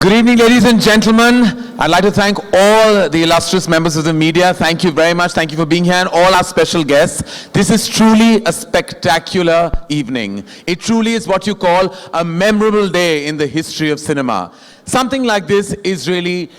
Good evening, ladies and gentlemen. I'd like to thank all the illustrious members of the media. Thank you very much. Thank you for being here, and all our special guests. This is truly a spectacular evening. It truly is what you call a memorable day in the history of cinema. Something like this is really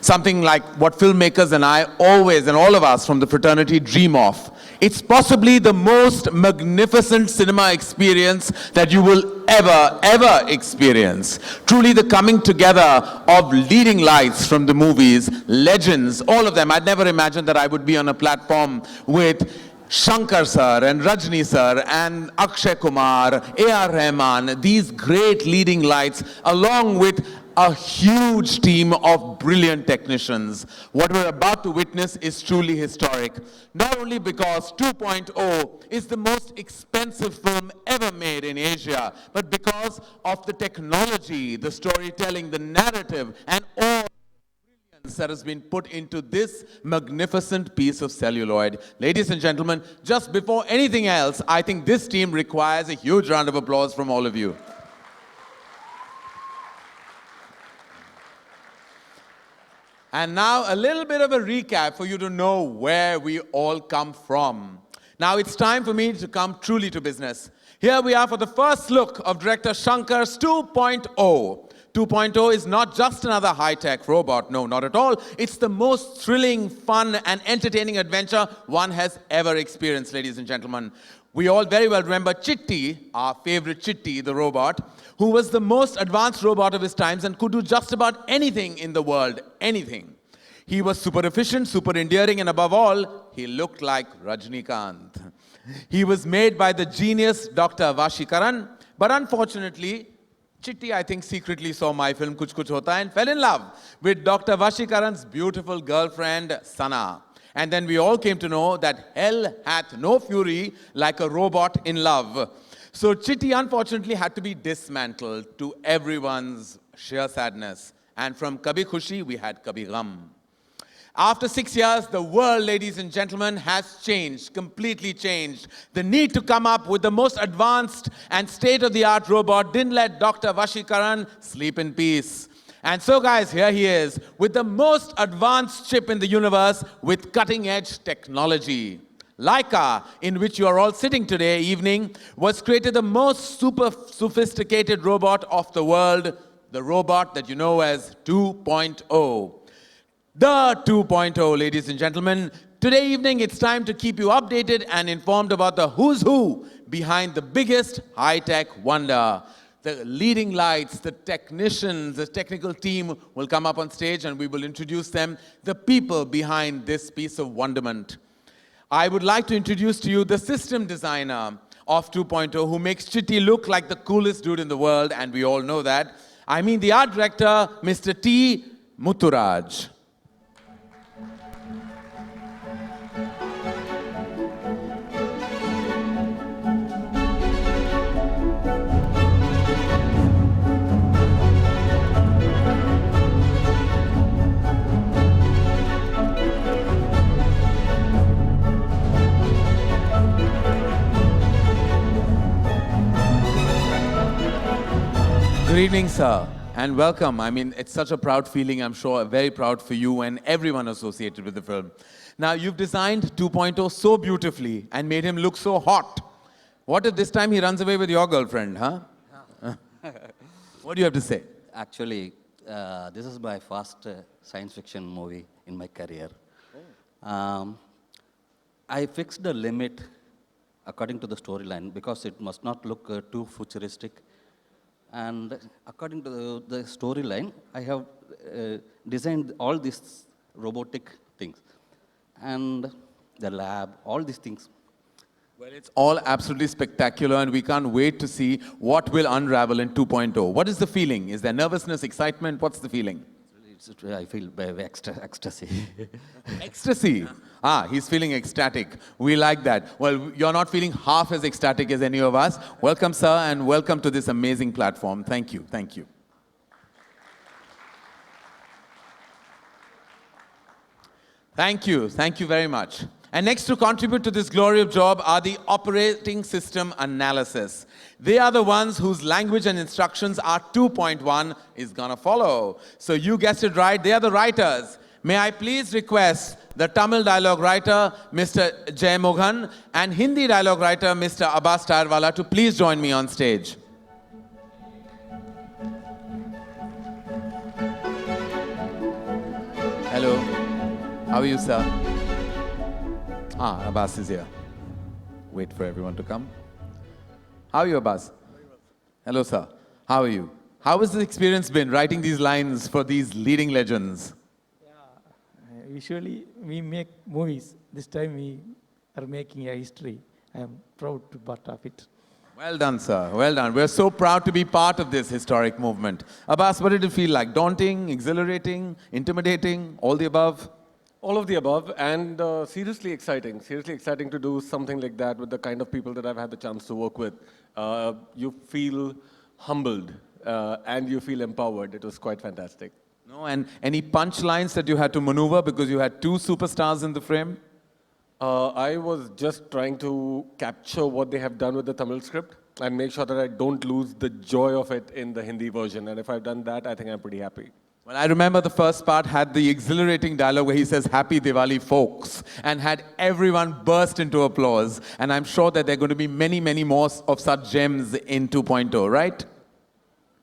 something like what filmmakers and I always, and all of us from the fraternity, dream of. It's possibly the most magnificent cinema experience that you will ever experience. Truly the coming together of leading lights from the movies, legends, all of them. I'd never imagined that I would be on a platform with Shankar sir and Rajni sir and Akshay Kumar, A.R. Rahman, these great leading lights, along with a huge team of brilliant technicians. What we're about to witness is truly historic. Not only because 2.0 is the most expensive film ever made in Asia, but because of the technology, the storytelling, the narrative, and all that has been put into this magnificent piece of celluloid. Ladies and gentlemen, just before anything else, I think this team requires a huge round of applause from all of you. And now a little bit of a recap for you to know where we all come from. Now it's time for me to come truly to business. Here we are for the first look of director Shankar's 2.0. 2.0 is not just another high-tech robot, no, not at all. It's the most thrilling, fun, and entertaining adventure one has ever experienced, ladies and gentlemen. We all very well remember Chitti, our favorite Chitti, the robot, who was the most advanced robot of his times and could do just about anything in the world, anything. He was super efficient, super endearing, and above all, he looked like Rajinikanth. He was made by the genius Dr. Vashikaran, but unfortunately, Chitti, I think, secretly saw my film Kuch Kuch Hota and fell in love with Dr. Vashikaran's beautiful girlfriend, Sana. And then we all came to know that hell hath no fury like a robot in love. So Chitti, unfortunately, had to be dismantled, to everyone's sheer sadness. And from Kabhi Khushi, we had Kabhi Gham. After 6 years, the world, ladies and gentlemen, has changed, completely changed. The need to come up with the most advanced and state-of-the-art robot didn't let Dr. Vashikaran sleep in peace. And so, guys, here he is, with the most advanced chip in the universe, with cutting-edge technology. Laika, in which you are all sitting today evening, was created the most super sophisticated robot of the world, the robot that you know as 2.0. The 2.0, ladies and gentlemen. Today evening, it's time to keep you updated and informed about the who's who behind the biggest high-tech wonder. The leading lights, the technicians, the technical team will come up on stage and we will introduce them, the people behind this piece of wonderment. I would like to introduce to you the system designer of 2.0 who makes Chitti look like the coolest dude in the world, and we all know that. I mean the art director, Mr. T. Mutturaj. Good evening, sir, and welcome. I mean, it's such a proud feeling, I'm sure, very proud for you and everyone associated with the film. Now, you've designed 2.0 so beautifully and made him look so hot. What if this time he runs away with your girlfriend, huh? What do you have to say? Actually, this is my first science fiction movie in my career. I fixed the limit according to the storyline because it must not look too futuristic. And according to the storyline, I have designed all these robotic things and the lab, all these things. Well, it's all absolutely spectacular, and we can't wait to see what will unravel in 2.0. What is the feeling? Is there nervousness, excitement? What's the feeling? I feel ecstasy. Ecstasy? Ah, he's feeling ecstatic. We like that. Well, you're not feeling half as ecstatic as any of us. Welcome, sir, and welcome to this amazing platform. Thank you. Thank you. Thank you. Thank you very much. And next to contribute to this glorious job are the operating system analysis. They are the ones whose language and instructions our 2.1 is gonna follow. So you guessed it right, they are the writers. May I please request the Tamil dialogue writer, Mr. Jay Moghan, and Hindi dialogue writer, Mr. Abbas Tayarwala, to please join me on stage. Hello, how are you, sir? Abbas is here. Wait for everyone to come. How are you, Abbas? Hello, sir. How are you? How has the experience been writing these lines for these leading legends? Usually we make movies. This time we are making a history. I am proud to be part of it. Well done, sir. Well done. We're so proud to be part of this historic movement. Abbas, what did it feel like? Daunting, exhilarating, intimidating, all the above? All of the above, and seriously exciting. Seriously exciting to do something like that with the kind of people that I've had the chance to work with. You feel humbled and you feel empowered. It was quite fantastic. No, and any punchlines that you had to maneuver because you had two superstars in the frame? I was just trying to capture what they have done with the Tamil script and make sure that I don't lose the joy of it in the Hindi version. And if I've done that, I think I'm pretty happy. Well, I remember the first part had the exhilarating dialogue where he says, "Happy Diwali, folks," and had everyone burst into applause. And I'm sure that there are going to be many, many more of such gems in 2.0, right?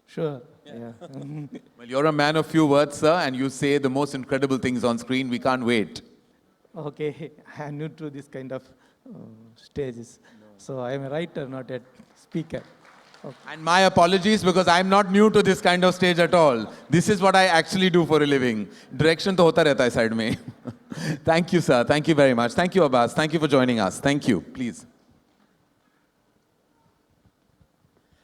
Sure. Yeah. Well, you're a man of few words, sir, and you say the most incredible things on screen. We can't wait. Okay, I am new to this kind of stages. So I am a writer, not a speaker. Okay. And my apologies because I'm not new to this kind of stage at all. This is what I actually do for a living. Direction to hota rehta hai side mein. Thank you, sir. Thank you very much. Thank you, Abbas. Thank you for joining us. Thank you. Please.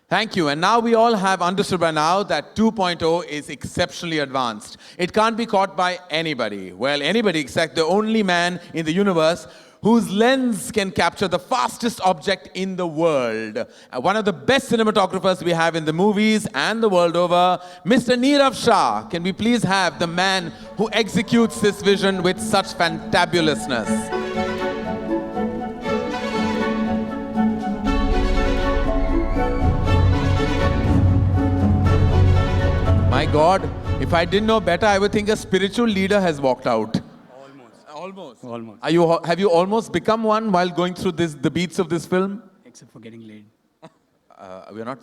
Thank you. And now we all have understood by now that 2.0 is exceptionally advanced. It can't be caught by anybody. Well, anybody except the only man in the universe whose lens can capture the fastest object in the world. One of the best cinematographers we have in the movies and the world over, Mr. Neerav Shah. Can we please have the man who executes this vision with such fantabulousness? My God, if I didn't know better, I would think a spiritual leader has walked out. Almost. Almost. Have you almost become one while going through the beats of this film? Except for getting laid. We're not.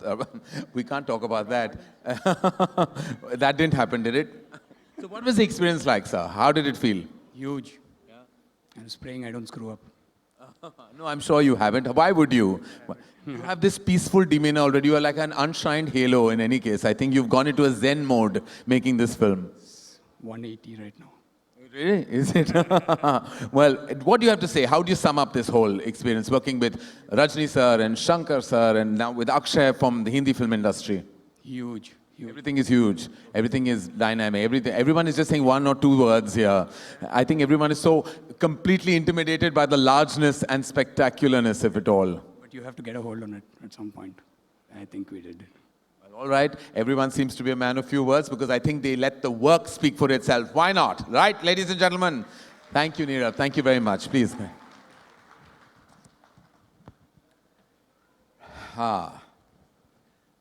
We can't talk about that. That didn't happen, did it? So, what was the experience like, sir? How did it feel? Huge. Yeah. I'm just praying I don't screw up. No, I'm sure you haven't. Why would you? You have this peaceful demeanor already. You are like an unshined halo. In any case, I think you've gone into a Zen mode making this film. 180 right now. Really? Is it? Well, what do you have to say? How do you sum up this whole experience working with Rajni sir and Shankar sir and now with Akshay from the Hindi film industry? Huge. Everything is huge. Everything is dynamic. Everyone is just saying one or two words here. I think everyone is so completely intimidated by the largeness and spectacularness of it all. But you have to get a hold on it at some point. I think we did. All right, everyone seems to be a man of few words because I think they let the work speak for itself. Why not? Right, ladies and gentlemen? Thank you, Neerav. Thank you very much. Please. All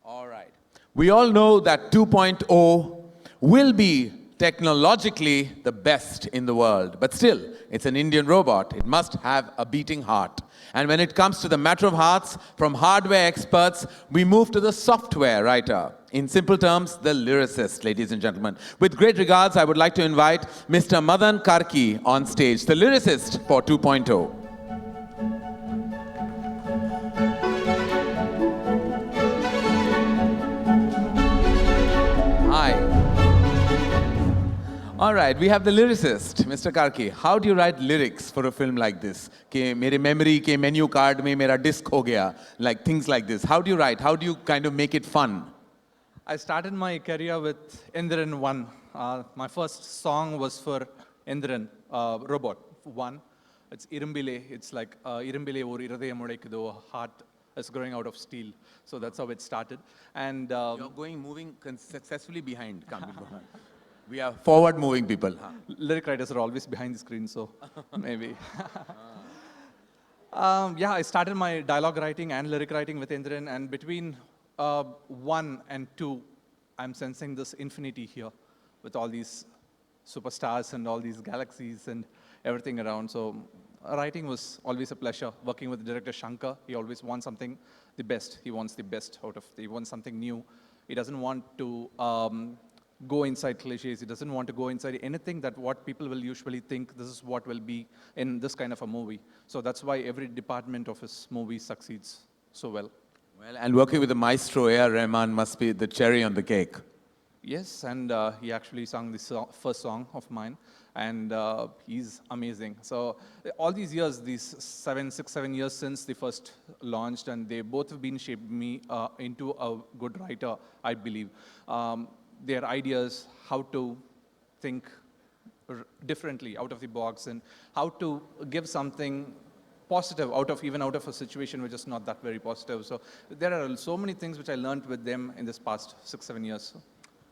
right. We all know that 2.0 will be technologically the best in the world. But still, it's an Indian robot. It must have a beating heart. And when it comes to the matter of hearts, from hardware experts, we move to the software writer. In simple terms, the lyricist, ladies and gentlemen. With great regards, I would like to invite Mr. Madan Karki on stage, the lyricist for 2.0. Hi. All right, we have the lyricist, Mr. Karki. How do you write lyrics for a film like this? Ke mere memory ke menu card mein mera disc ho gaya, like things like this. How do you write? How do you kind of make it fun? I started my career with Indran 1. My first song was for Indran, Robot 1. It's Irumbile. It's like Irumbile or Iradayam Udaikkudhu, heart is growing out of steel. So that's how it started. And You're moving successfully behind. We are forward-moving people. Huh? Lyric writers are always behind the screen, so maybe. Yeah, I started my dialogue writing and lyric writing with Indran, and between 1 and 2, I'm sensing this infinity here with all these superstars and all these galaxies and everything around. So writing was always a pleasure. Working with director Shankar, he always wants something the best. He wants the best out of, he wants something new. He doesn't want to go inside cliches. He doesn't want to go inside anything that what people will usually think this is what will be in this kind of a movie. So that's why every department of his movie succeeds so well. Well, and working with the maestro A.R. Rahman must be the cherry on the cake. Yes, and he actually sang the first song of mine, and he's amazing. So all these years, these 7 years since they first launched, and they both have been shaped me into a good writer, I believe. Their ideas, how to think differently out of the box, and how to give something positive even out of a situation which is not that very positive. So there are so many things which I learned with them in this past 6-7 years.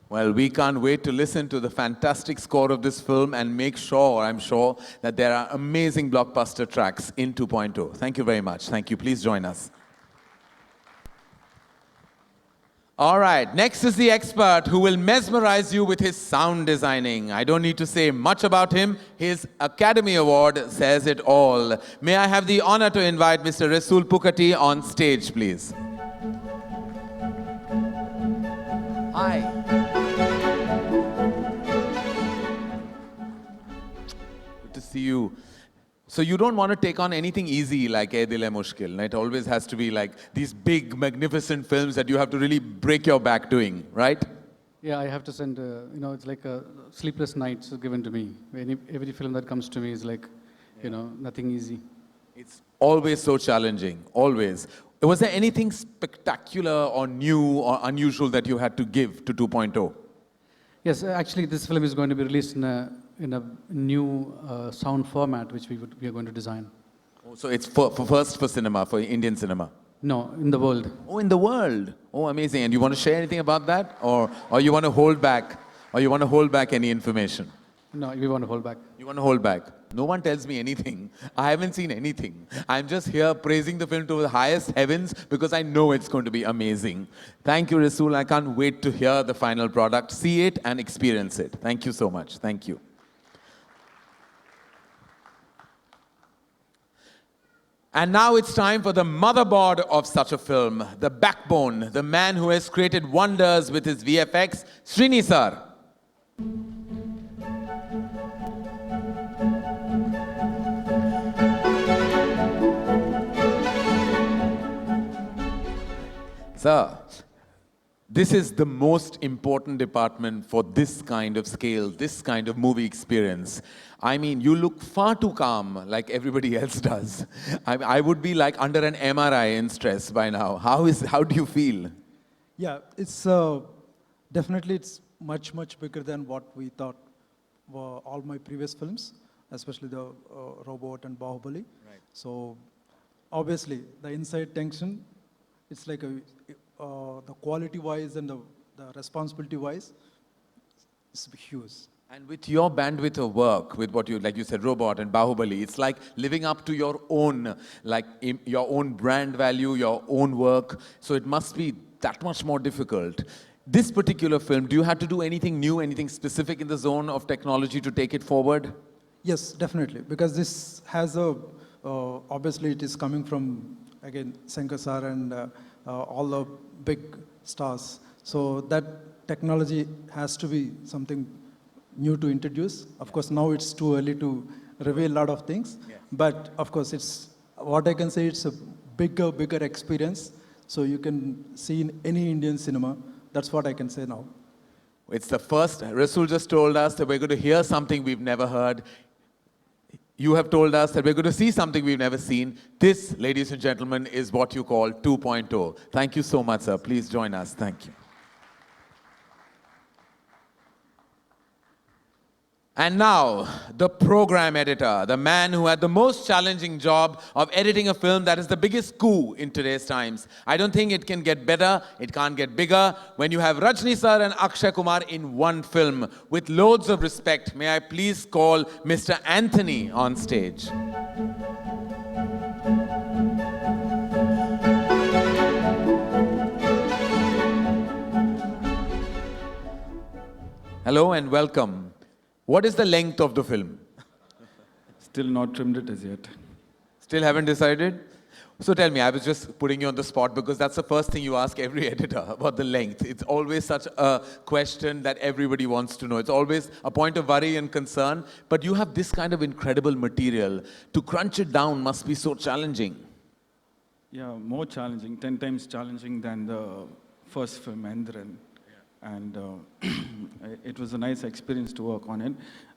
Well, we can't wait to listen to the fantastic score of this film and make sure, I'm sure, that there are amazing blockbuster tracks in 2.0. Thank you very much. Thank you. Please join us. All right, next is the expert who will mesmerize you with his sound designing. I don't need to say much about him. His Academy Award says it all. May I have the honor to invite Mr. Rasool Pukati on stage, please. Hi. Good to see you. So you don't want to take on anything easy like Ae Dil Hai Mushkil. It always has to be like these big, magnificent films that you have to really break your back doing, right? Yeah, I have to send, it's like a sleepless nights given to me. Every film that comes to me is like, nothing easy. It's always so challenging, always. Was there anything spectacular or new or unusual that you had to give to 2.0? Yes, actually, this film is going to be released in a new sound format, which we are going to design. Oh, so it's for cinema, for Indian cinema? No, in the world. Oh, in the world. Oh, amazing. And you want to share anything about that? Or you want to hold back? Or you want to hold back any information? No, we want to hold back. You want to hold back? No one tells me anything. I haven't seen anything. I'm just here praising the film to the highest heavens because I know it's going to be amazing. Thank you, Rasool. I can't wait to hear the final product, see it and experience it. Thank you so much. Thank you. And now it's time for the motherboard of such a film, the backbone, the man who has created wonders with his VFX, Srini sir. Sir, this is the most important department for this kind of scale, this kind of movie experience. I mean, you look far too calm, like everybody else does. I would be like under an MRI in stress by now. How do you feel? Yeah, it's definitely it's much bigger than what we thought were all my previous films, especially the Robot and Bahubali. Right. So obviously the inside tension, it's like the quality-wise and the responsibility-wise, it's huge. And with your bandwidth of work, with what like you said, Robot and Bahubali, it's like living up to your own, your own brand value, your own work. So it must be that much more difficult. This particular film, do you have to do anything new, anything specific in the zone of technology to take it forward? Yes, definitely, because this has obviously it is coming from, again, Shankar sir and all the big stars. So that technology has to be something new to introduce. Of course, now it's too early to reveal a lot of things. Yeah. But of course, it's what I can say, it's a bigger experience. So you can see in any Indian cinema. That's what I can say now. It's the first. Rasool just told us that we're going to hear something we've never heard. You have told us that we're going to see something we've never seen. This, ladies and gentlemen, is what you call 2.0. Thank you so much, sir. Please join us. Thank you. And now, the program editor, the man who had the most challenging job of editing a film that is the biggest coup in today's times. I don't think it can get better, it can't get bigger. When you have Rajni sir and Akshay Kumar in one film, with loads of respect, may I please call Mr. Anthony on stage. Hello and welcome. What is the length of the film? Still not trimmed it as yet. Still haven't decided? So tell me, I was just putting you on the spot because that's the first thing you ask every editor about the length. It's always such a question that everybody wants to know. It's always a point of worry and concern. But you have this kind of incredible material. To crunch it down must be so challenging. Yeah, more challenging, 10 times challenging than the first film, Endran. And it was a nice experience to work on it.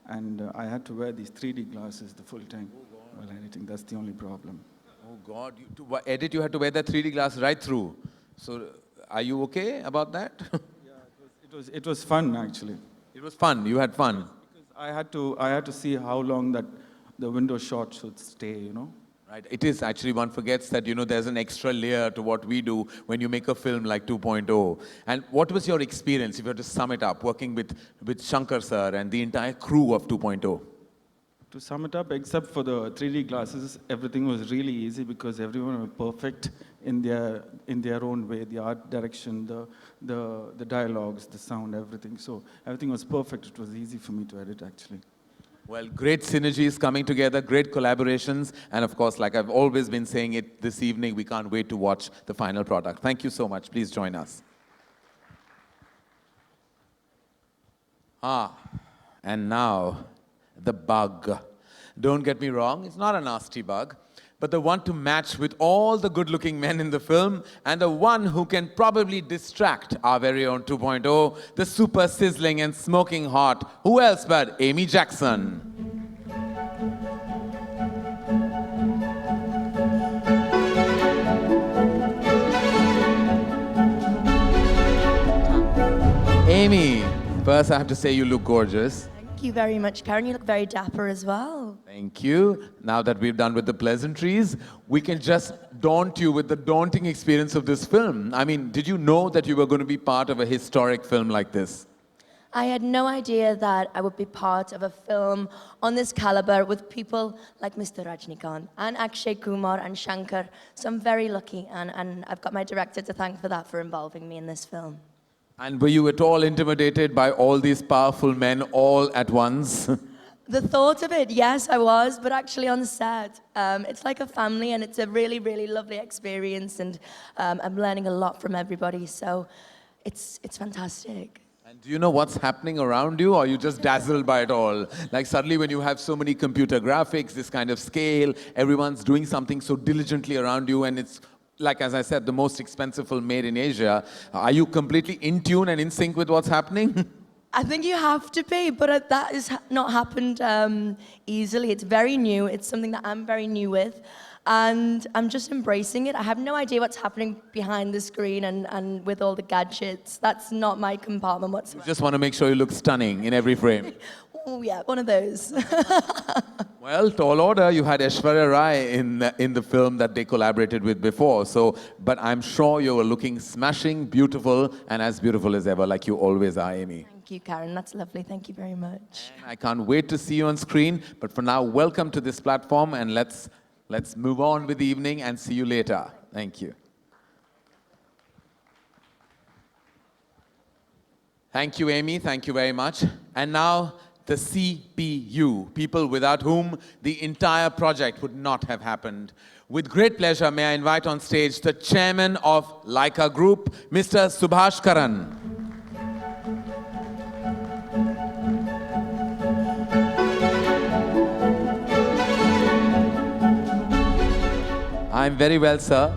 And I had to wear these 3D glasses the full time while editing. That's the only problem. Oh God, to edit you had to wear that 3D glass right through. So are you okay about that? Yeah, it was fun actually. It was fun, you had fun. Because I had to see how long that the window shot should stay, you know. Right. It is actually, one forgets that, there's an extra layer to what we do when you make a film like 2.0. And what was your experience, if you had to sum it up, working with Shankar sir and the entire crew of 2.0? To sum it up, except for the 3D glasses, everything was really easy because everyone was perfect in their own way. The art direction, the dialogues, the sound, everything. So everything was perfect. It was easy for me to edit, actually. Well, great synergies coming together, great collaborations, and of course, like I've always been saying it this evening, we can't wait to watch the final product. Thank you so much. Please join us. And now, the bug. Don't get me wrong, it's not a nasty bug, but the one to match with all the good-looking men in the film, and the one who can probably distract our very own 2.0, the super sizzling and smoking hot, who else but Amy Jackson. Amy, first I have to say you look gorgeous. Thank you very much, Karen. You look very dapper as well. Thank you. Now that we've done with the pleasantries, we can just daunt you with the daunting experience of this film. I mean, did you know that you were going to be part of a historic film like this? I had no idea that I would be part of a film on this caliber with people like Mr. Rajinikanth and Akshay Kumar and Shankar. So I'm very lucky, and I've got my director to thank for that, for involving me in this film. And were you at all intimidated by all these powerful men all at once? The thought of it, yes, I was, but actually on set, it's like a family, and it's a really, really lovely experience, and I'm learning a lot from everybody, so it's fantastic. And do you know what's happening around you, or are you just dazzled by it all? Like suddenly when you have so many computer graphics, this kind of scale, everyone's doing something so diligently around you, and it's, like as I said, the most expensive film made in Asia. Are you completely in tune and in sync with what's happening? I think you have to be, but that has not happened easily. It's very new. It's something that I'm very new with, and I'm just embracing it. I have no idea what's happening behind the screen and with all the gadgets. That's not my compartment whatsoever. You just want to make sure you look stunning in every frame. Oh yeah, one of those. Well, tall order, you had Aishwarya Rai in the film that they collaborated with before. So, but I'm sure you were looking smashing, beautiful, and as beautiful as ever, like you always are, Amy. Thank you, Karen. That's lovely. Thank you very much. I can't wait to see you on screen. But for now, welcome to this platform, and let's move on with the evening and see you later. Thank you. Thank you, Amy. Thank you very much. And now, the CPU, people without whom the entire project would not have happened. With great pleasure, may I invite on stage the chairman of Leica Group, Mr. Subhash Karan. I'm very well, sir.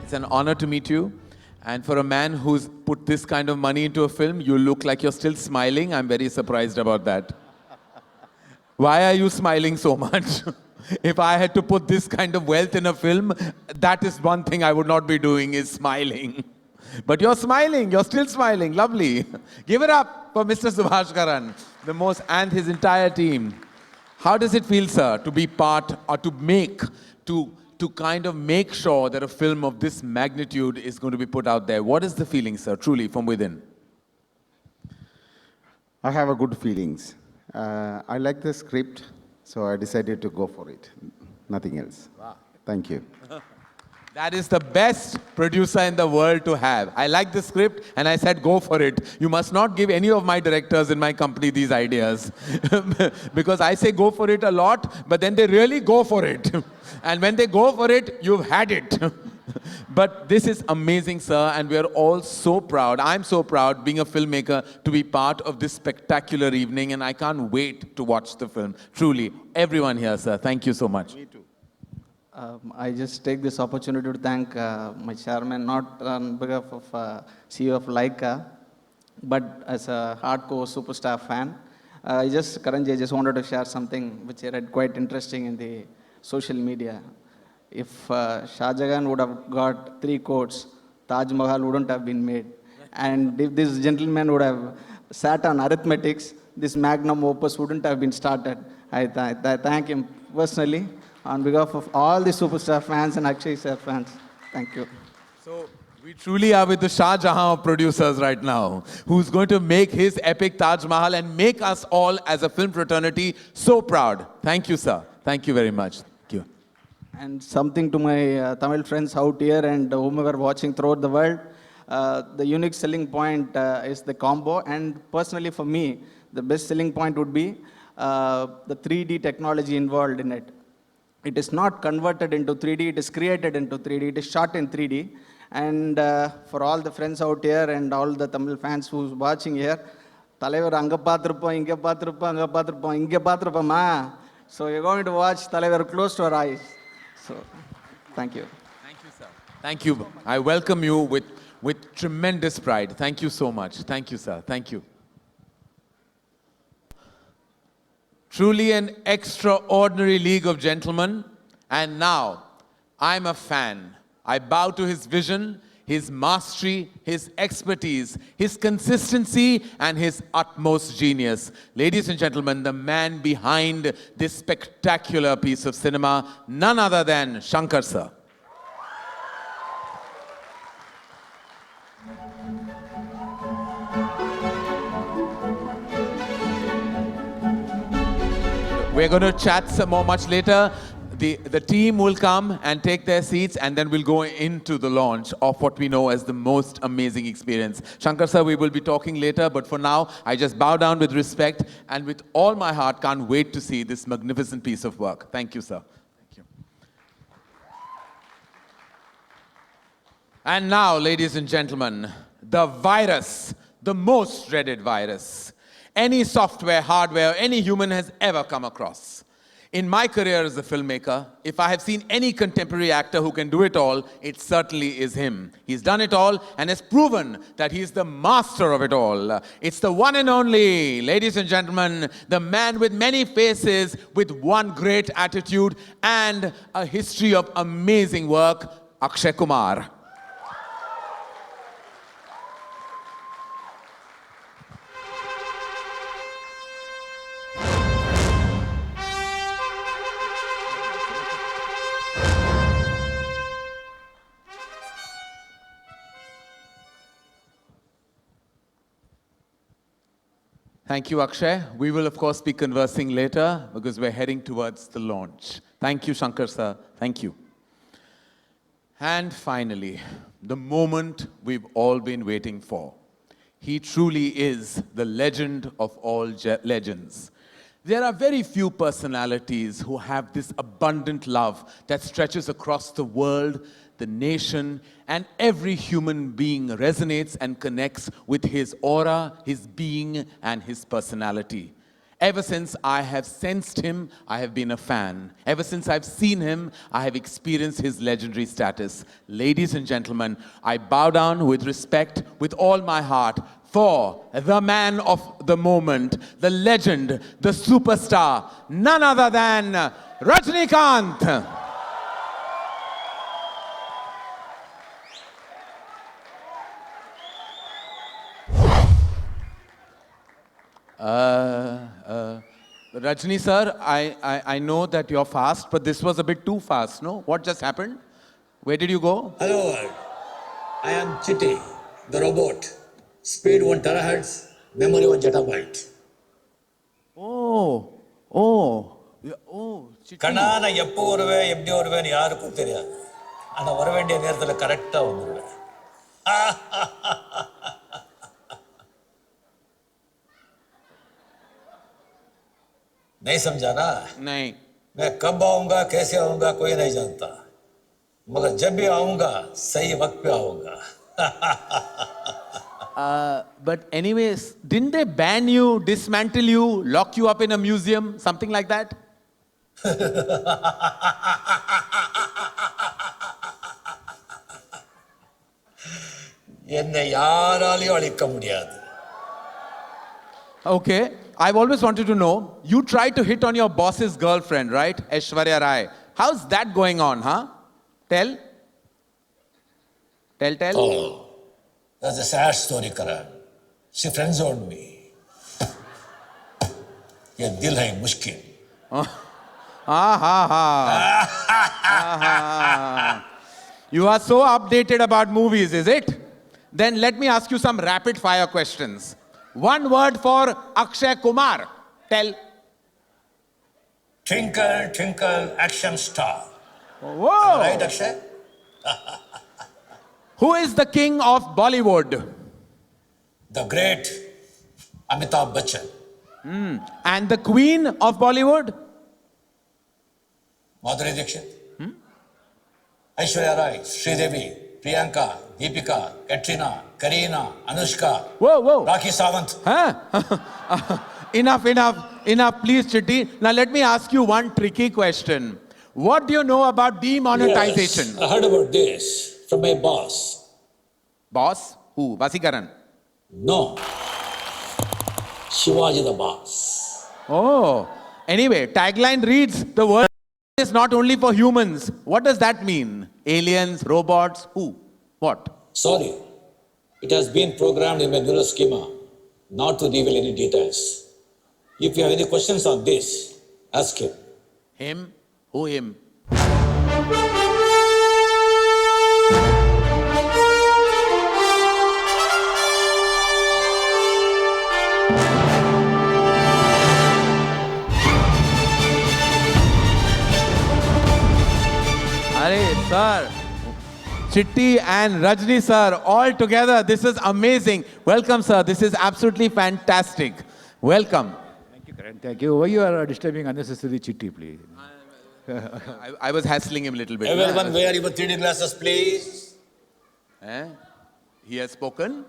It's an honor to meet you. And for a man who's put this kind of money into a film, you look like you're still smiling. I'm very surprised about that. Why are you smiling so much? If I had to put this kind of wealth in a film, that is one thing I would not be doing, is smiling. But you're smiling, you're still smiling, lovely. Give it up for Mr. Subhash Karan, and his entire team. How does it feel, sir, to be part or to kind of make sure that a film of this magnitude is going to be put out there? What is the feeling, sir, truly from within? I have a good feelings. I like the script, so I decided to go for it. Nothing else. Wow. Thank you. That is the best producer in the world to have. I like the script and I said, go for it. You must not give any of my directors in my company these ideas. Because I say go for it a lot, but then they really go for it. And when they go for it, you've had it. But this is amazing, sir, and we are all so proud. I'm so proud, being a filmmaker, to be part of this spectacular evening, and I can't wait to watch the film. Truly, everyone here, sir, thank you so much. Me too. I just take this opportunity to thank my chairman, not on behalf of CEO of Laika, but as a hardcore superstar fan. Karanji, I just wanted to share something which I read quite interesting in the social media. If Shah Jahan would have got 3 coats, Taj Mahal wouldn't have been made. And if this gentleman would have sat on arithmetics, this magnum opus wouldn't have been started. I thank him personally on behalf of all the superstar fans and Akshay sir fans. Thank you. So we truly are with the Shah Jahan of producers right now, who's going to make his epic Taj Mahal and make us all as a film fraternity so proud. Thank you, sir. Thank you very much. Thank you. And something to my Tamil friends out here and whomever watching throughout the world, the unique selling point is the combo. And personally for me, the best selling point would be the 3D technology involved in it. It is not converted into 3D, it is created into 3D, it is shot in 3D. And for all the friends out here and all the Tamil fans who's watching here, Talaivar anga paathirupom, inge paathirupom, anga paathirupom, inge paathirupoma. So you're going to watch Talaivar close to our eyes. So, thank you. Thank you, sir. Thank you. I welcome you with tremendous pride. Thank you so much. Thank you, sir. Thank you. Truly an extraordinary league of gentlemen. And now, I'm a fan. I bow to his vision, his mastery, his expertise, his consistency, and his utmost genius. Ladies and gentlemen, the man behind this spectacular piece of cinema, none other than Shankar sir. We're going to chat some more much later. The team will come and take their seats, and then we'll go into the launch of what we know as the most amazing experience. Shankar sir, we will be talking later, but for now, I just bow down with respect and with all my heart can't wait to see this magnificent piece of work. Thank you, sir. Thank you. And now, ladies and gentlemen, the virus, the most dreaded virus any software, hardware, any human has ever come across. In my career as a filmmaker, if I have seen any contemporary actor who can do it all, it certainly is him. He's done it all and has proven that he's the master of it all. It's the one and only, ladies and gentlemen, the man with many faces, with one great attitude and a history of amazing work, Akshay Kumar. Thank you, Akshay. We will, of course, be conversing later because we're heading towards the launch. Thank you, Shankar sir. Thank you. And finally, the moment we've all been waiting for. He truly is the legend of all legends. There are very few personalities who have this abundant love that stretches across the world, the nation, and every human being resonates and connects with his aura, his being, and his personality. Ever since I have sensed him, I have been a fan. Ever since I've seen him, I have experienced his legendary status. Ladies and gentlemen, I bow down with respect, with all my heart, for the man of the moment, the legend, the superstar, none other than Rajinikanth. Rajni sir, I know that you're fast, but this was a bit too fast, no? What just happened? Where did you go? Hello world, I am Chitty, the robot. Speed 1 terahertz, memory 1 zettabyte. கண்ணா நான் எப்போ வருவேன் எப்படி வருவேன்னு யாருக்கும் தெரியாது ஆனா வர வேண்டிய நேரத்துல கரெக்டா வந்துடுவேன் नहीं समझा ना नहीं मैं कब आऊंगा कैसे आऊंगा कोई नहीं जानता मगर जब भी आऊंगा सही वक्त पे आऊंगा But anyways, didn't they ban you, dismantle you, lock you up in a museum, something like that? என்னை யாராலையும் அழிக்க முடியாது Okay, I've always wanted to know, you tried to hit on your boss's girlfriend, right? Aishwarya Rai. How's that going on, huh? Tell. Tell. Oh, that's a sad story, Karan. She friend-zoned me. ये दिल है मुश्किल. You are so updated about movies, is it? Then let me ask you some rapid fire questions. One word for Akshay Kumar. Tell. Twinkle, twinkle, action star. Whoa! Right, Akshay? Who is the king of Bollywood? The great Amitabh Bachchan. And the queen of Bollywood? Madhuri Dixit. Aishwarya Rai, Sridevi, Priyanka, Deepika, Katrina, Kareena, Anushka. Whoa. Rakhi Sawant. Huh? Enough, please, Chitti. Now let me ask you one tricky question. What do you know about demonetization? Yes, I heard about this from my boss. Boss? Who? Vasikaran? No. Shivaji the boss. Oh. Anyway, tagline reads, the world is not only for humans. What does that mean? Aliens, robots, who? What? Sorry. It has been programmed in my neural schema not to reveal any details. If you have any questions on this, ask him. Him? Who him? Sir, Chitti and Rajni sir, all together, this is amazing. Welcome, sir. This is absolutely fantastic. Welcome. Thank you, Karan. Thank you. Why you are disturbing unnecessarily Chitti, please? I was hassling him a little bit. Everyone wear your 3D glasses, please. He has spoken.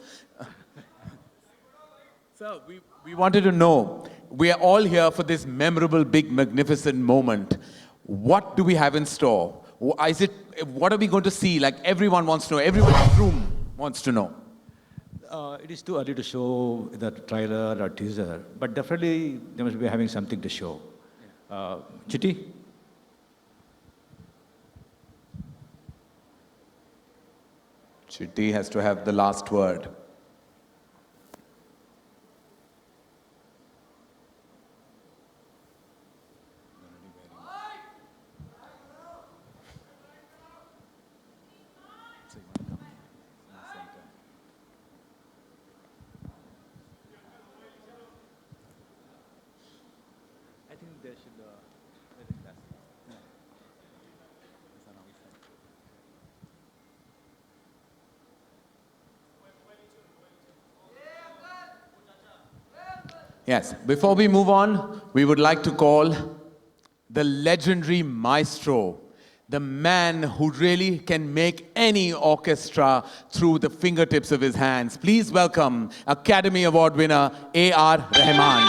Sir, we wanted to know, we are all here for this memorable, big, magnificent moment. What do we have in store? What are we going to see? Like everyone wants to know, everyone in the room wants to know. It is too early to show the trailer or teaser, but definitely they must be having something to show. Chitti? Chitti has to have the last word. Yes, before we move on, we would like to call the legendary maestro, the man who really can make any orchestra through the fingertips of his hands. Please welcome Academy Award winner A.R. Rahman.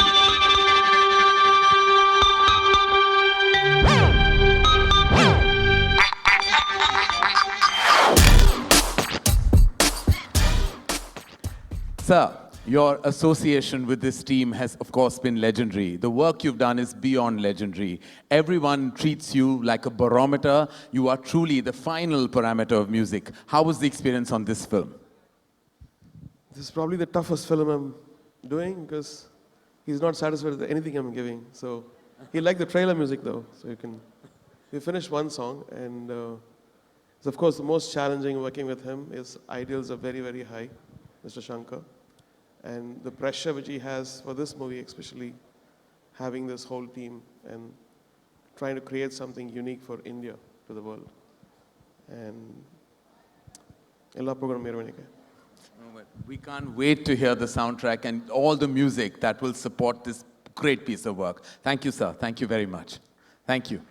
Sir, your association with this team has, of course, been legendary. The work you've done is beyond legendary. Everyone treats you like a barometer. You are truly the final parameter of music. How was the experience on this film? This is probably the toughest film I'm doing because he's not satisfied with anything I'm giving. So he liked the trailer music though. So we finished one song, and it's of course the most challenging working with him. His ideals are very, very high, Mr. Shankar. And the pressure which he has for this movie, especially having this whole team and trying to create something unique for India to the world. And we can't wait to hear the soundtrack and all the music that will support this great piece of work. Thank you, sir. Thank you very much. Thank you.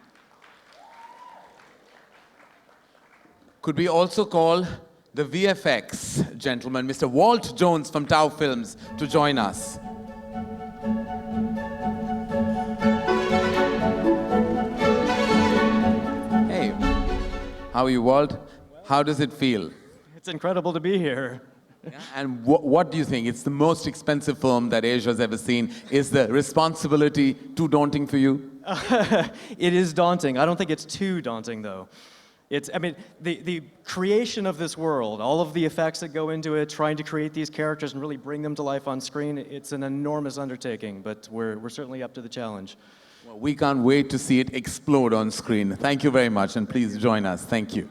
Could we also call the VFX gentleman, Mr. Walt Jones from Tau Films, to join us? Hey, how are you, Walt? How does it feel? It's incredible to be here. Yeah, and what do you think? It's the most expensive film that Asia's ever seen. Is the responsibility too daunting for you? It is daunting. I don't think it's too daunting, though. I mean, the creation of this world, all of the effects that go into it, trying to create these characters and really bring them to life on screen, it's an enormous undertaking, but we're certainly up to the challenge. Well, we can't wait to see it explode on screen. Thank you very much, and please join us. Thank you.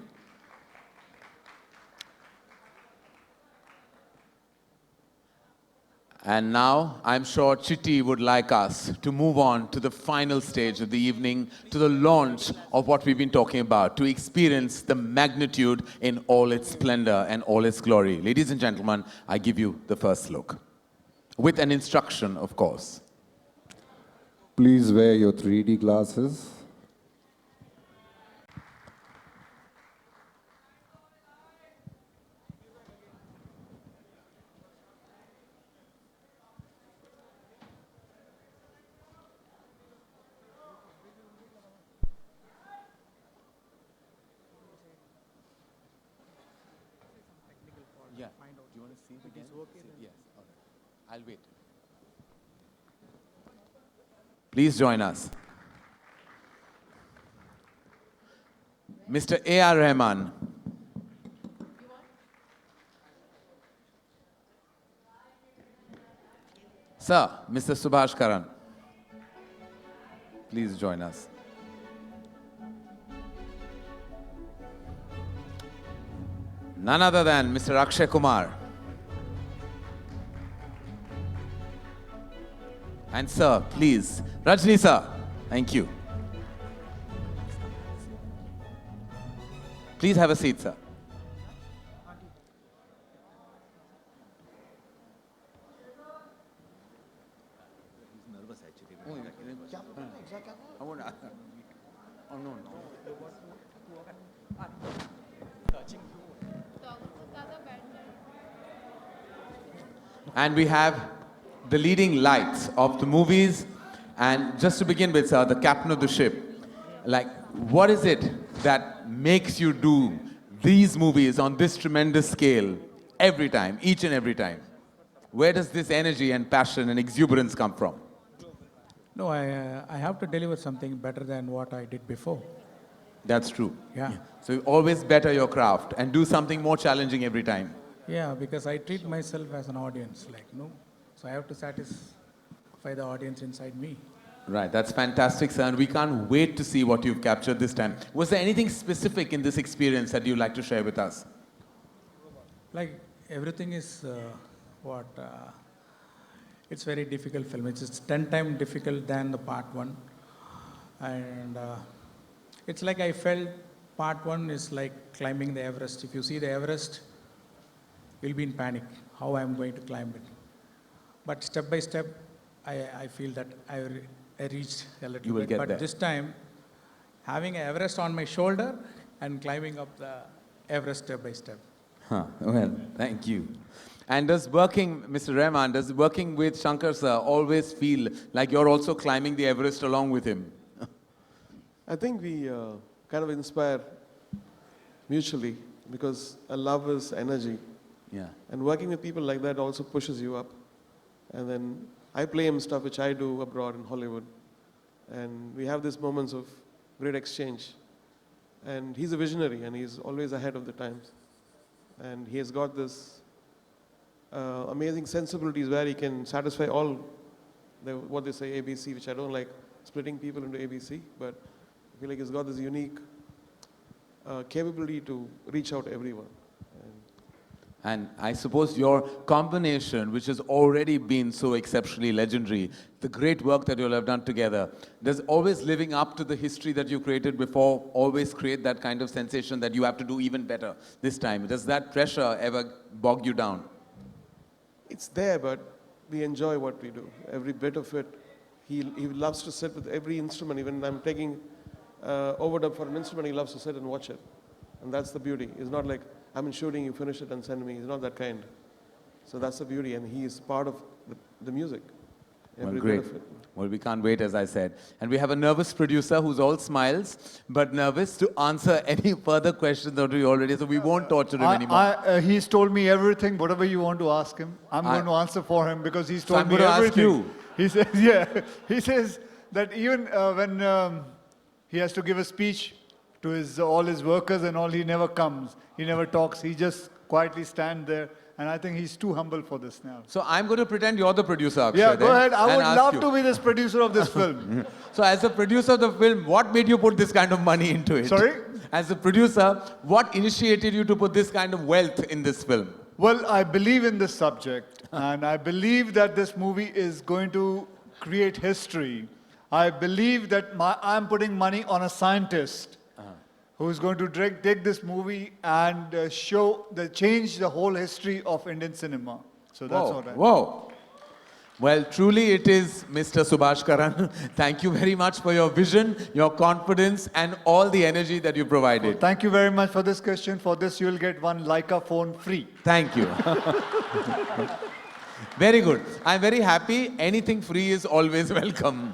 And now, I'm sure Chitti would like us to move on to the final stage of the evening, to the launch of what we've been talking about, to experience the magnitude in all its splendor and all its glory. Ladies and gentlemen, I give you the first look. With an instruction, of course. Please wear your 3D glasses. Yeah. Do you want to see it again? Yes. Okay. I'll wait. Please join us. Mr. A.R. Rahman. Sir, Mr. Subhash Karan. Please join us. None other than Mr. Akshay Kumar. And sir, please, Rajni sir, thank you. Please have a seat, sir. He's nervous actually. Oh, no. And we have the leading lights of the movies. And just to begin with, sir, the captain of the ship. Like, what is it that makes you do these movies on this tremendous scale every time, each and every time? Where does this energy and passion and exuberance come from? No, I have to deliver something better than what I did before. That's true. Yeah. So you always better your craft and do something more challenging every time. Yeah, because I treat myself as an audience, so I have to satisfy the audience inside me. Right, that's fantastic, sir, and we can't wait to see what you've captured this time. Was there anything specific in this experience that you'd like to share with us? Like, everything is it's very difficult film. It's 10 times difficult than the part 1. And it's like I felt part 1 is like climbing the Everest. If you see the Everest, you'll be in panic, how I'm going to climb it. But step by step, I feel that I reached a little You will bit. get But there. this time, having an Everest on my shoulder and climbing up the Everest step by step. Well, thank you. And does working, Mr. Rahman, does working with Shankar sir always feel like you're also climbing the Everest along with him? I think we kind of inspire mutually because love is energy. Yeah. And working with people like that also pushes you up. And then I play him stuff which I do abroad in Hollywood. And we have these moments of great exchange. And he's a visionary and he's always ahead of the times. And he has got this amazing sensibilities where he can satisfy all what they say, ABC, which I don't like, splitting people into ABC, but I feel like he's got this unique capability to reach out to everyone. And I suppose your combination, which has already been so exceptionally legendary, the great work that you'll have done together, does always living up to the history that you created before always create that kind of sensation that you have to do even better this time? Does that pressure ever bog you down? It's there, but we enjoy what we do. Every bit of it. He loves to sit with every instrument. Even I'm taking overdub for an instrument, he loves to sit and watch it. And that's the beauty. It's not like, I'm in shooting, you finish it and send me. He's not that kind. So that's the beauty, and he is part of the music. Well, Every great. bit of it. Well, we can't wait, as I said. And we have a nervous producer who's all smiles, but nervous to answer any further questions that we already, so we won't torture him anymore. He's told me everything, whatever you want to ask him. I'm going to answer for him because he's told I'm me going to ask everything. you. He says, yeah, he says that even when he has to give a speech to all his workers and all, he never comes. He never talks. He just quietly stands there. And I think he's too humble for this now. So I'm going to pretend you're the producer, Akshay. Yeah, go ahead. I and would ask love you. to be this producer of this film. So as a producer of the film, what made you put this kind of money into it? Sorry? As a producer, what initiated you to put this kind of wealth in this film? Well, I believe in this subject, and I believe that this movie is going to create history. I believe that I'm putting money on a scientist who's going to take this movie and change the whole history of Indian cinema. So that's all right. Whoa. Well, truly it is Mr. Subhash Karan. Thank you very much for your vision, your confidence, and all the energy that you provided. Well, thank you very much for this question. For this, you'll get one Leica phone free. Thank you. Very good. I'm very happy. Anything free is always welcome.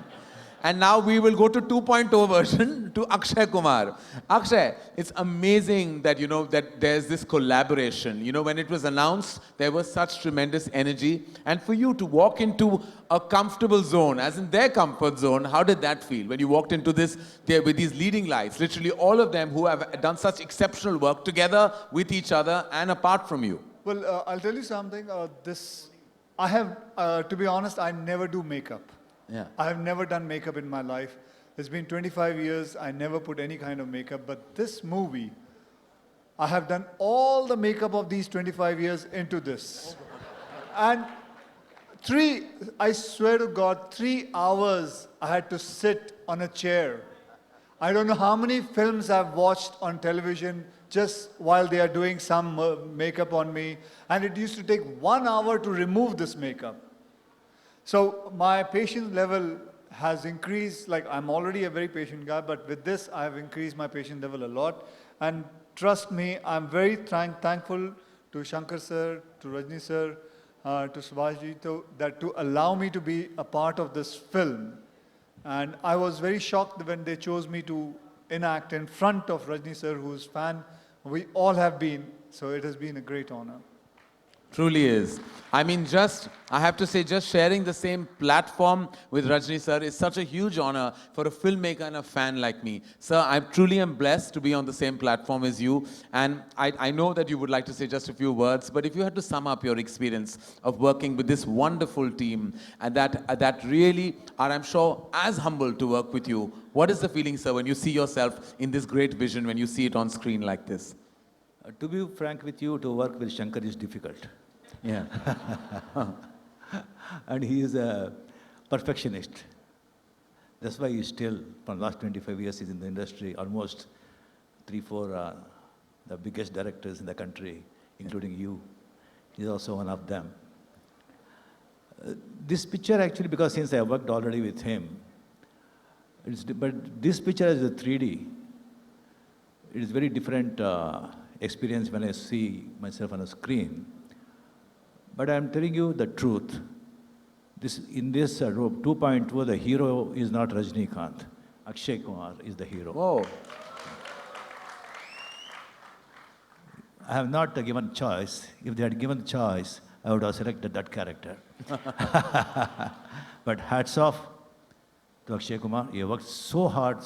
And now we will go to 2.0 version to Akshay Kumar. Akshay, it's amazing that, that there's this collaboration. When it was announced, there was such tremendous energy. And for you to walk into a comfortable zone, as in their comfort zone, how did that feel? When you walked into this, there with these leading lights, literally all of them who have done such exceptional work together with each other and apart from you. Well, I'll tell you something. To be honest, I never do makeup. Yeah. I have never done makeup in my life. It's been 25 years. I never put any kind of makeup. But this movie, I have done all the makeup of these 25 years into this. And I swear to God, 3 hours I had to sit on a chair. I don't know how many films I've watched on television just while they are doing some makeup on me. And it used to take 1 hour to remove this makeup. So my patience level has increased. Like, I'm already a very patient guy, but with this, I have increased my patience level a lot. And trust me, I'm very thankful to Shankar sir, to Rajni sir, to Subhashji, to allow me to be a part of this film. And I was very shocked when they chose me to enact in front of Rajni sir, whose fan we all have been. So it has been a great honor. Truly is. I mean, I have to say, just sharing the same platform with Rajni sir is such a huge honor for a filmmaker and a fan like me. Sir, I truly am blessed to be on the same platform as you. And I know that you would like to say just a few words, but if you had to sum up your experience of working with this wonderful team and that really are, I'm sure, as humble to work with you, what is the feeling, sir, when you see yourself in this great vision, when you see it on screen like this? To be frank with you, to work with Shankar is difficult. Yeah. And he is a perfectionist. That's why he's still, from the last 25 years, he's in the industry. Almost 3-4 the biggest directors in the country, including you. He's also one of them. This picture actually, because since I worked already with him, but this picture as a 3D, it is very different experience when I see myself on a screen. But I'm telling you the truth. In this 2.0, the hero is not Rajinikanth. Akshay Kumar is the hero. Whoa. I have not given choice. If they had given the choice, I would have selected that character. But hats off to Akshay Kumar. He worked so hard,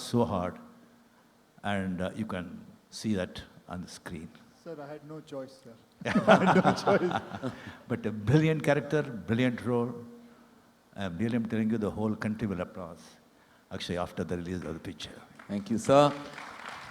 and you can see that on the screen. Sir, I had no choice, sir. I had no choice. But a brilliant character, brilliant role, I'm telling you, the whole country will applaud Akshay after the release of the picture. Thank you, sir.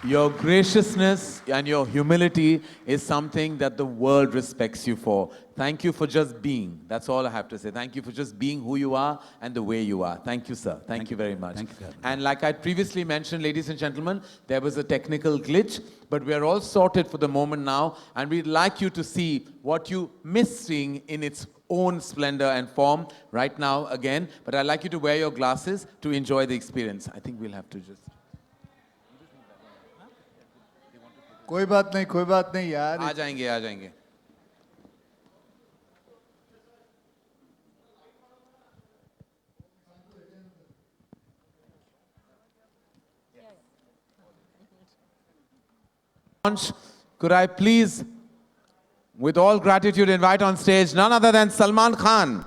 Your graciousness and your humility is something that the world respects you for. Thank you for just being. That's all I have to say. Thank you for just being who you are and the way you are. Thank you, sir. Thank you very much. Thank you. And like I previously mentioned, ladies and gentlemen, there was a technical glitch, but we are all sorted for the moment now, and we'd like you to see what you miss seeing in its own splendor and form right now again. But I'd like you to wear your glasses to enjoy the experience. I think we'll have to just... कोई बात नहीं यार. आ जाएंगे. Could I please, with all gratitude, invite on stage none other than Salman Khan.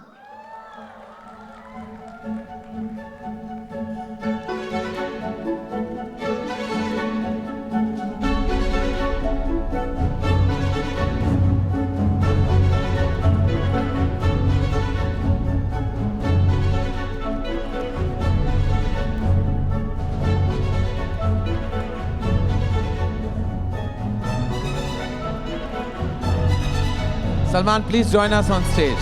Salman, please join us on stage.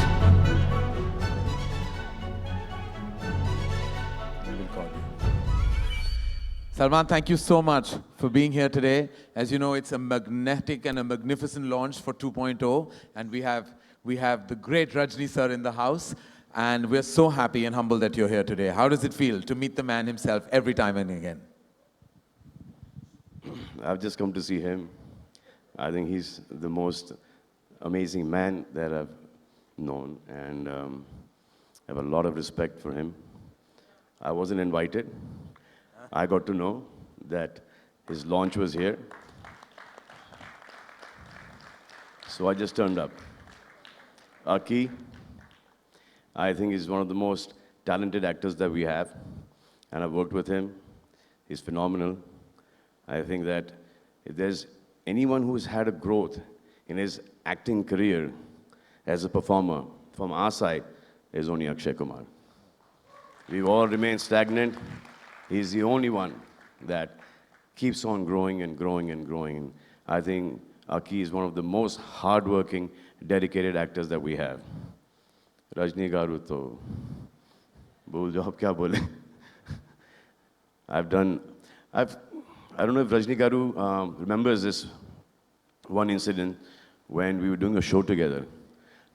Salman, thank you so much for being here today. As you know, it's a magnetic and a magnificent launch for 2.0, and we have the great Rajni sir in the house, and we're so happy and humbled that you're here today. How does it feel to meet the man himself every time and again? I've just come to see him. I think he's the most amazing man that I've known, and I have a lot of respect for him. I wasn't invited. I got to know that his launch was here. So I just turned up. Aki, I think he's one of the most talented actors that we have, and I've worked with him. He's phenomenal. I think that if there's anyone who's had a growth in his acting career as a performer from our side, is only Akshay Kumar. We've all remained stagnant. He's the only one that keeps on growing and growing and growing. I think Aki is one of the most hardworking, dedicated actors that we have. Rajni Garu to bhul jo ab kya bole. I don't know if Rajni Garu remembers this one incident when we were doing a show together.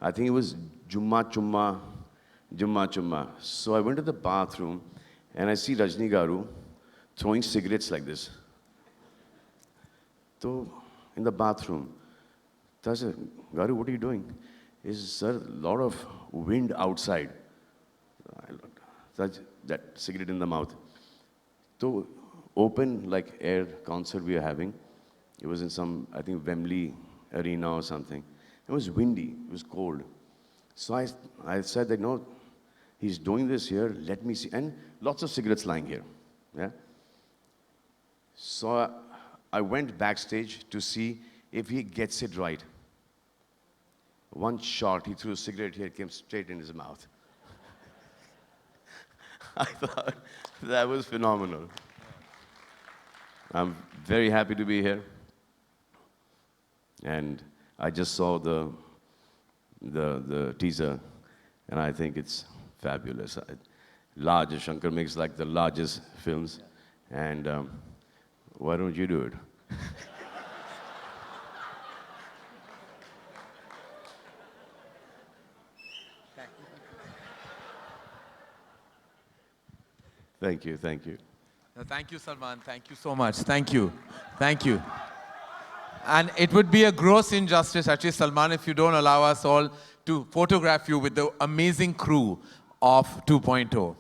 I think it was Jumma Chumma. So I went to the bathroom and I see Rajni Garu throwing cigarettes like this. So in the bathroom, so I said, Garu, what are you doing? He said, sir, a lot of wind outside. That cigarette in the mouth. So open like air concert we are having. It was in some, I think, Wembley Arena or something. It was windy, it was cold. So I said that, no, he's doing this here, let me see. And lots of cigarettes lying here. Yeah. So I went backstage to see if he gets it right. One shot, he threw a cigarette here, it came straight in his mouth. I thought that was phenomenal. I'm very happy to be here. And I just saw the teaser, and I think it's fabulous. Large, Shankar makes like the largest films, and why don't you do it? Thank you, thank you. Thank you, Salman. Thank you so much. Thank you. Thank you. And it would be a gross injustice, actually, Salman, if you don't allow us all to photograph you with the amazing crew of 2.0.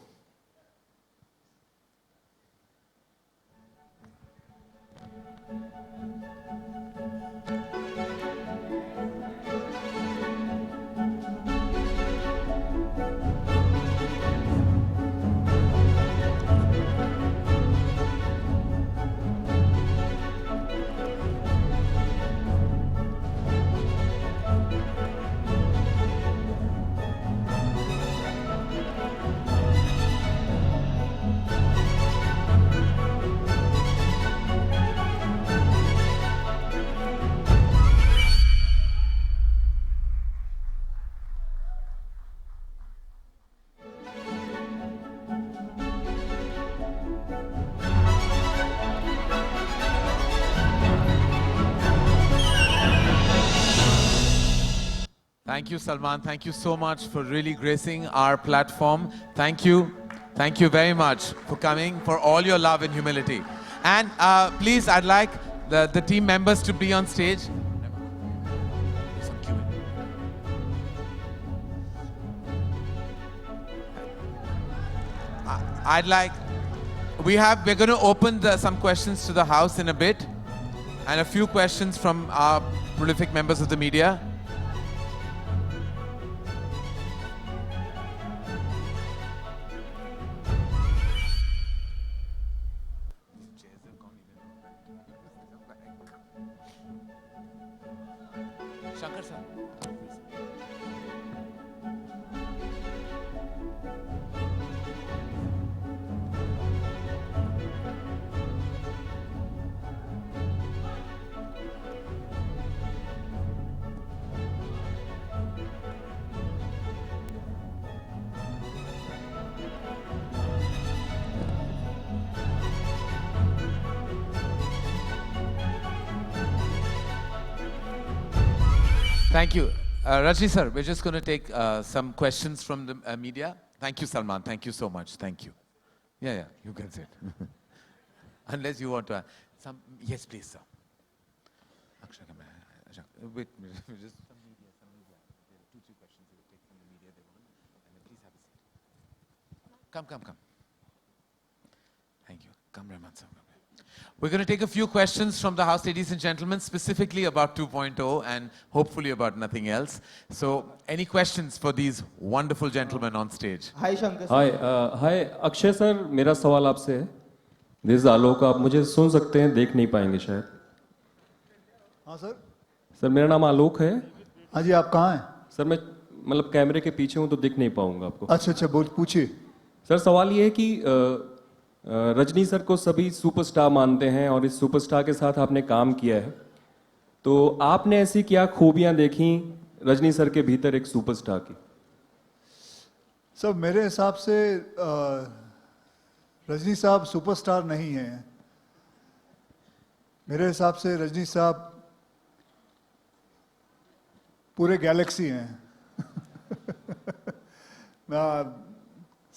Thank you, Salman. Thank you so much for really gracing our platform. Thank you. Thank you very much for coming, for all your love and humility. And please, I'd like the team members to be on stage. We're going to open some questions to the house in a bit, and a few questions from our prolific members of the media. Shankar sir. Thank you. Rajni sir, we're just going to take some questions from the media. Thank you, Salman. Thank you so much. Thank you. Yeah, you can say it. Unless you want to add some. Yes, please, sir. Akshay, come here. Wait, just some media. There are 2-3 questions we will take from the media they want. And then please have a seat. Come. Thank you. Come, Rahman sir. We're going to take a few questions from the house, ladies and gentlemen, specifically about 2.0 and hopefully about nothing else. So, any questions for these wonderful gentlemen on stage? Hi, Shankar. Hi, Akshay sir. मेरा सवाल आपसे है. This is आलोक. आप मुझे सुन सकते हैं, देख नहीं पाएंगे शायद. हाँ सर. सर मेरा नाम आलोक है. हाँ जी, आप कहाँ हैं? सर मैं मतलब कैमरे के पीछे हूँ तो दिख नहीं पाऊंगा आपको. अच्छा पूछिए. सर सवाल ये है कि रजनी सर को सभी सुपरस्टार मानते हैं और इस सुपरस्टार के साथ आपने काम किया है, तो आपने ऐसी क्या खूबियां देखी रजनी सर के भीतर एक सुपरस्टार की? सर मेरे हिसाब से रजनी साहब सुपरस्टार नहीं हैं. मेरे हिसाब से रजनी साहब पूरे गैलेक्सी हैं.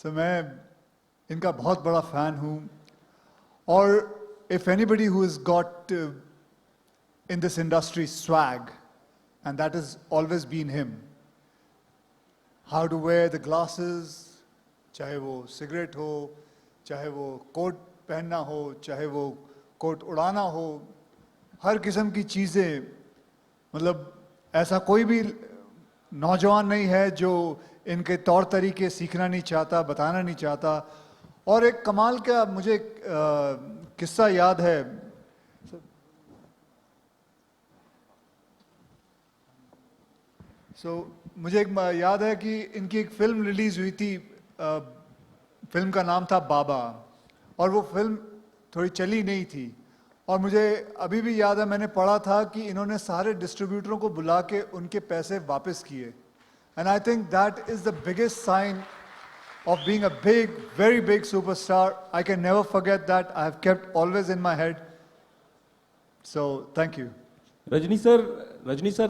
मैं इनका बहुत बड़ा फैन हूँ. और if anybody who has got in this industry swag, and that has always been him, how to wear the glasses, चाहे वो सिगरेट हो, चाहे वो कोट पहनना हो, चाहे वो कोट उड़ाना हो, हर किस्म की चीज़ें, मतलब ऐसा कोई भी नौजवान नहीं है जो इनके तौर तरीके सीखना नहीं चाहता, बताना नहीं चाहता. और एक कमाल का मुझे किस्सा याद है. मुझे एक याद है कि इनकी एक फिल्म रिलीज हुई थी. फिल्म का नाम था बाबा, और वो फिल्म थोड़ी चली नहीं थी. और मुझे अभी भी याद है, मैंने पढ़ा था कि इन्होंने सारे डिस्ट्रीब्यूटरों को बुला के उनके पैसे वापस किए. And I think that is the biggest sign of being a big, very big superstar. I can never forget that. I have kept always in my head. So, thank you. Rajni sir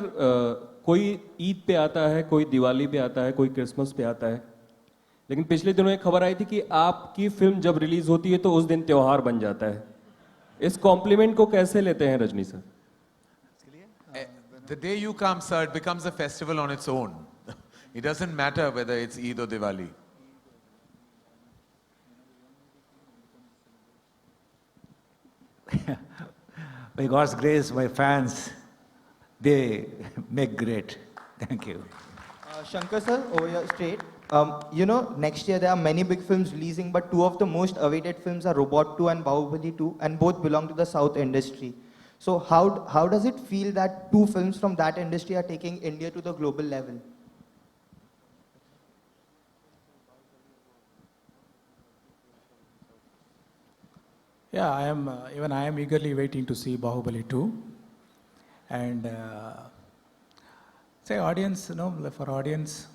कोई ईद पे आता है, कोई दिवाली पे आता है, कोई Christmas पे आता है, लेकिन पिछले दिनों एक खबर आई थी कि आपकी फिल्म जब रिलीज होती है तो उस दिन त्योहार बन जाता है. इस कॉम्प्लीमेंट को कैसे लेते हैं Rajni sir? The day you come, sir, it becomes a festival on its own. It doesn't matter whether it's Eid or Diwali. By God's grace, my fans, they make great. Thank you. Shankar sir, over here straight. Next year there are many big films releasing, but two of the most awaited films are Robot 2 and Bahubali 2, and both belong to the South industry. So how does it feel that two films from that industry are taking India to the global level? Yeah, I am eagerly waiting to see Bahubali 2. And audience, for audience,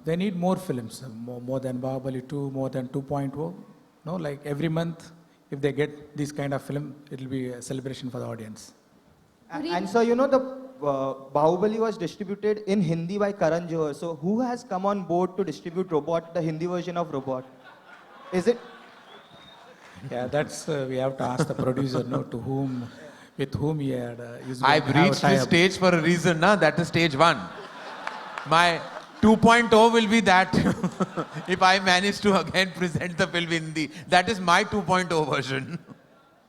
they need more films, more than Bahubali 2, more than 2.0. Like every month, if they get this kind of film, it will be a celebration for the audience. And so, the Bahubali was distributed in Hindi by Karan Johar. So who has come on board to distribute Robot, the Hindi version of Robot? Is it? Yeah, that's we have to ask the producer, no, to whom, with whom he had. Is I've going to have a reached this tie-up. stage for a reason, na? That is stage 1. My 2.0 will be that if I manage to again present the film in Hindi. That is my 2.0 version.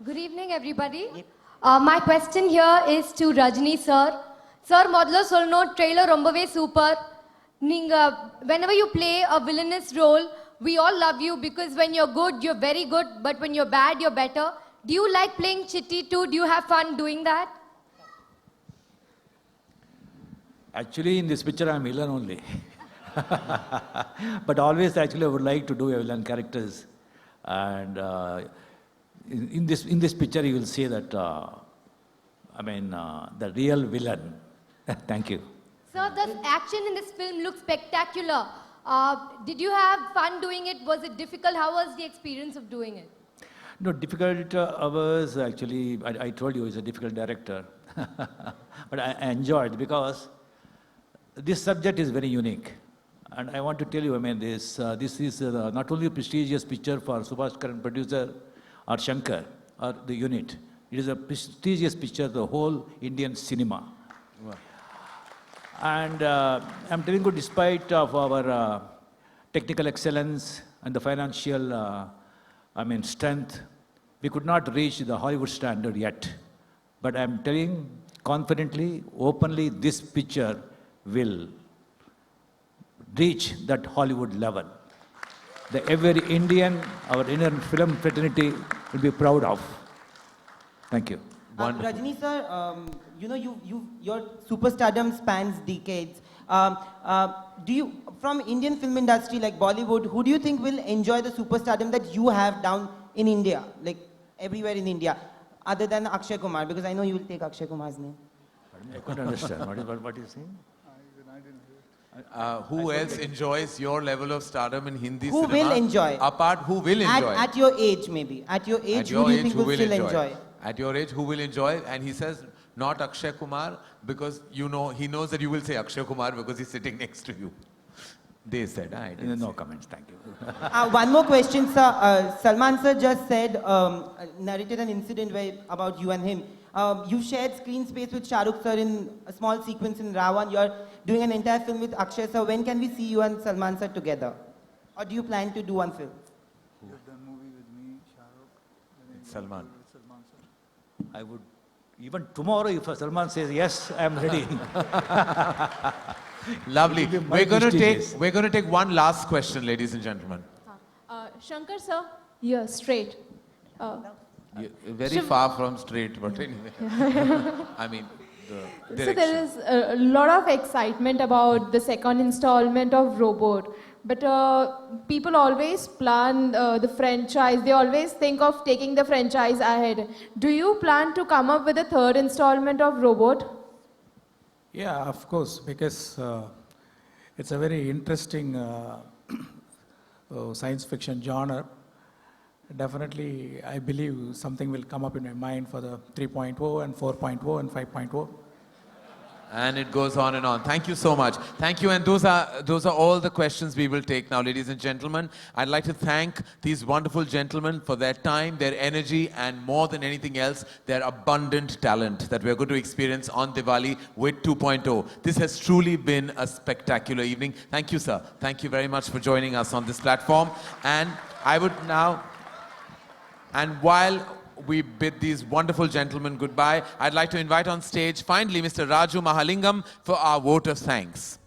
Good evening, everybody. My question here is to Rajni sir. Sir, modlo solno trailer rombave super. Whenever you play a villainous role, we all love you because when you're good, you're very good, but when you're bad, you're better. Do you like playing Chitty too? Do you have fun doing that? Actually, in this picture, I'm villain only. But always, actually, I would like to do a villain characters. And in this picture, you will see that, the real villain. Thank you. Sir, the action in this film looks spectacular. Did you have fun doing it? Was it difficult? How was the experience of doing it? No, difficult hours, actually, I told you, he's a difficult director. But I enjoyed because this subject is very unique. And I want to tell you, this is not only a prestigious picture for Subhash Karan producer or Shankar or the unit. It is a prestigious picture, the whole Indian cinema. Wow. And I'm telling you, despite of our technical excellence and the financial, strength, we could not reach the Hollywood standard yet. But I'm telling confidently, openly, this picture will reach that Hollywood level. Every Indian, our Indian film fraternity will be proud of. Thank you. Rajni sir, your superstardom spans decades. Do you, from Indian film industry like Bollywood, who do you think will enjoy the superstardom that you have down in India, like everywhere in India, other than Akshay Kumar? Because I know you will take Akshay Kumar's name. I couldn't understand. What is saying? Who else enjoys your level of stardom in Hindi Who cinema? will enjoy? Apart, who will enjoy? At your age, maybe. At your age, who do you think will still enjoy? At your age, who will enjoy? And he says, not Akshay Kumar, because he knows that you will say Akshay Kumar because he's sitting next to you. They said, I didn't. No comments, thank you. One more question, sir. Salman sir just said, narrated an incident about you and him. You shared screen space with Shah Rukh sir in a small sequence in Ravan. You're doing an entire film with Akshay sir. When can we see you and Salman sir together? Or do you plan to do one film? You've done movie with me, Shah Rukh. Salman. I would, even tomorrow, if Salman says yes, I am ready. Lovely. We're going to take one last question, ladies and gentlemen. Shankar sir, you're straight. You're very far from straight, but anyway. The direction. So there is a lot of excitement about the second installment of Robot. But people always plan the franchise. They always think of taking the franchise ahead. Do you plan to come up with a third installment of Robot? Yeah, of course, because it's a very interesting science fiction genre. Definitely, I believe something will come up in my mind for the 3.0 and 4.0 and 5.0. And it goes on and on. Thank you so much. Thank you. And those are all the questions we will take now, ladies and gentlemen. I'd like to thank these wonderful gentlemen for their time, their energy, and more than anything else, their abundant talent that we're going to experience on Diwali with 2.0. This has truly been a spectacular evening. Thank you, sir. Thank you very much for joining us on this platform. And I would now, and while we bid these wonderful gentlemen goodbye, I'd like to invite on stage finally Mr. Raju Mahalingam for our vote of thanks.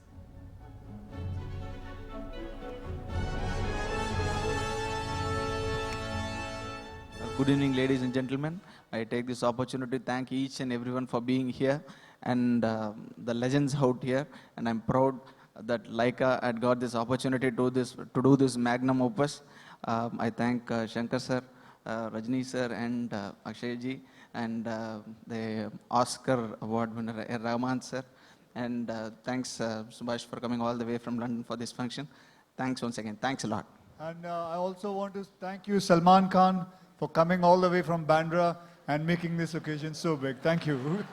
Good evening, ladies and gentlemen. I take this opportunity to thank each and everyone for being here and the legends out here. And I'm proud that Laika had got this opportunity to do this magnum opus. I thank Shankar sir, Rajni sir, and Akshay ji, and the Oscar award winner Rahman sir. And thanks Subhash for coming all the way from London for this function. Thanks once again. Thanks a lot. And I also want to thank you, Salman Khan, for coming all the way from Bandra and making this occasion so big. Thank you.